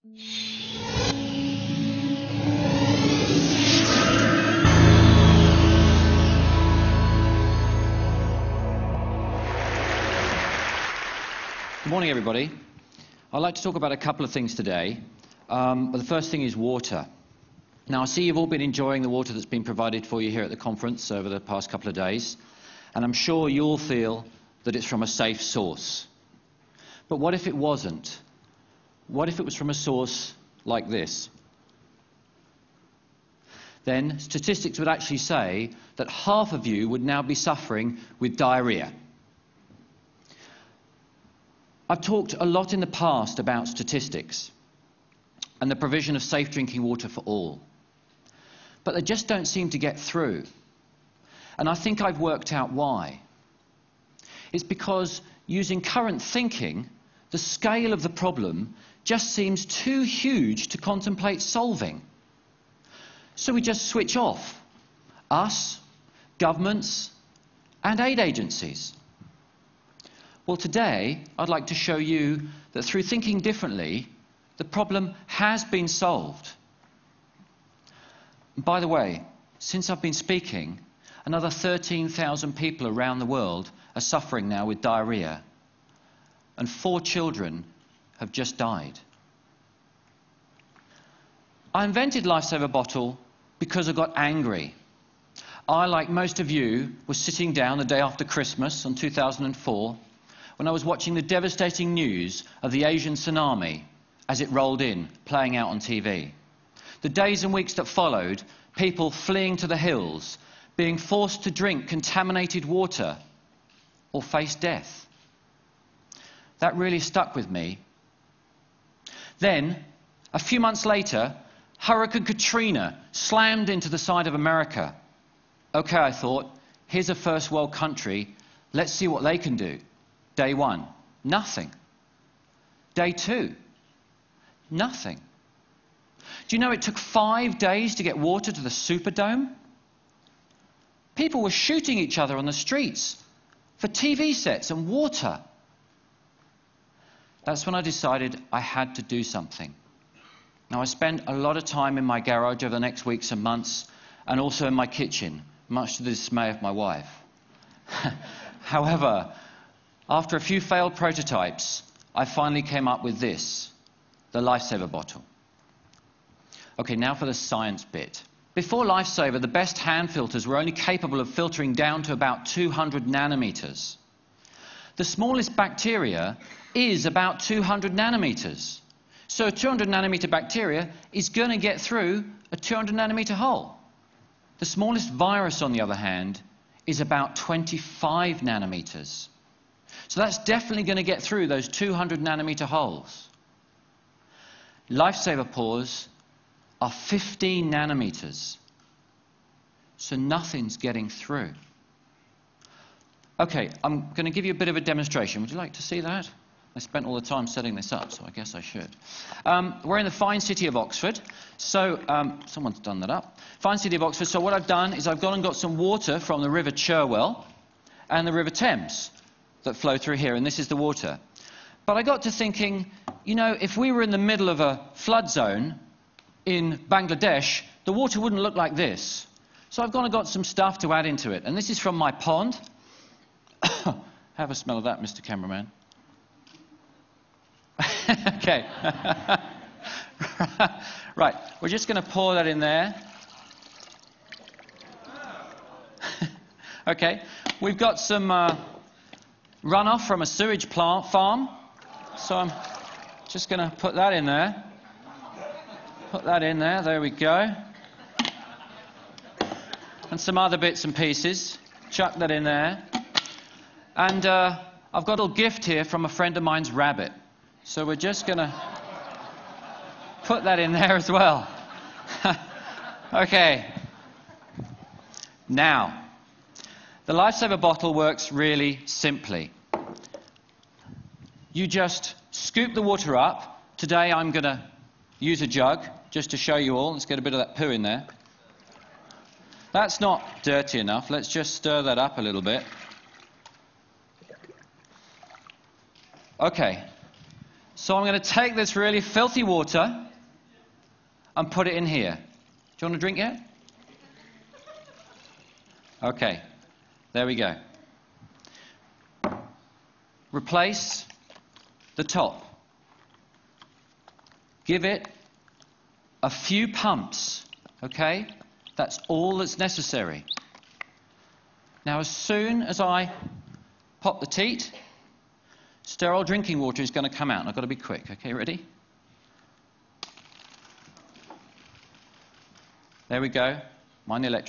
Good morning, everybody. I'd like to talk about a couple of things today. But the first thing is water. Now, I see you've all been enjoying the water that's been provided for you here at the conference over the past couple of days, and I'm sure you'll feel that it's from a safe source. But what if it wasn't? What if it was from a source like this? Then statistics would actually say that half of you would now be suffering with diarrhea. I've talked a lot in the past about statistics and the provision of safe drinking water for all. But they just don't seem to get through. And I think I've worked out why. It's because using current thinking, the scale of the problem just seems too huge to contemplate solving. So we just switch off. Us, governments, and aid agencies. Well, today, I'd like to show you that through thinking differently, the problem has been solved. By the way, since I've been speaking, another 13,000 people around the world are suffering now with diarrhea, and 4 children have just died. I invented Lifesaver Bottle because I got angry. I, like most of you, was sitting down the day after Christmas in 2004 when I was watching the devastating news of the Asian tsunami as it rolled in, playing out on TV. The days and weeks that followed, people fleeing to the hills, being forced to drink contaminated water or face death. That really stuck with me. Then, a few months later, Hurricane Katrina slammed into the side of America. Okay, I thought, here's a first world country, let's see what they can do. Day 1, nothing. Day 2, nothing. Do you know it took 5 days to get water to the Superdome? People were shooting each other on the streets for TV sets and water. That's when I decided I had to do something. Now, I spent a lot of time in my garage over the next weeks and months, and also in my kitchen, much to the dismay of my wife. However, after a few failed prototypes, I finally came up with this, the Lifesaver Bottle. Okay, now for the science bit. Before Lifesaver, the best hand filters were only capable of filtering down to about 200 nanometers. The smallest bacteria is about 200 nanometers. So a 200 nanometer bacteria is going to get through a 200 nanometer hole. The smallest virus, on the other hand, is about 25 nanometers. So that's definitely going to get through those 200 nanometer holes. Lifesaver pores are 15 nanometers. So nothing's getting through. Okay, I'm going to give you a bit of a demonstration. Would you like to see that? I spent all the time setting this up, so I guess I should. We're in the fine city of Oxford. So, someone's done that up. Fine city of Oxford. So what I've done is I've gone and got some water from the River Cherwell and the River Thames that flow through here, and this is the water. But I got to thinking, you know, if we were in the middle of a flood zone in Bangladesh, the water wouldn't look like this. So I've gone and got some stuff to add into it, and this is from my pond. Have a smell of that, Mr. Cameraman. Okay. Right, we're just going to pour that in there. Okay, we've got some runoff from a sewage plant farm, so I'm just going to put that in there. Put that in there, there we go. And some other bits and pieces. Chuck that in there. And I've got a little gift here from a friend of mine's rabbit. So we're just going to put that in there as well. Okay. Now, the Lifesaver Bottle works really simply. You just scoop the water up. Today I'm going to use a jug just to show you all. Let's get a bit of that poo in there. That's not dirty enough. Let's just stir that up a little bit. Okay. So I'm going to take this really filthy water and put it in here. Do you want to drink yet? Okay, there we go. Replace the top. Give it a few pumps, okay? That's all that's necessary. Now, as soon as I pop the teat, sterile drinking water is going to come out. And I've got to be quick. Okay, ready? There we go. Mind the electric.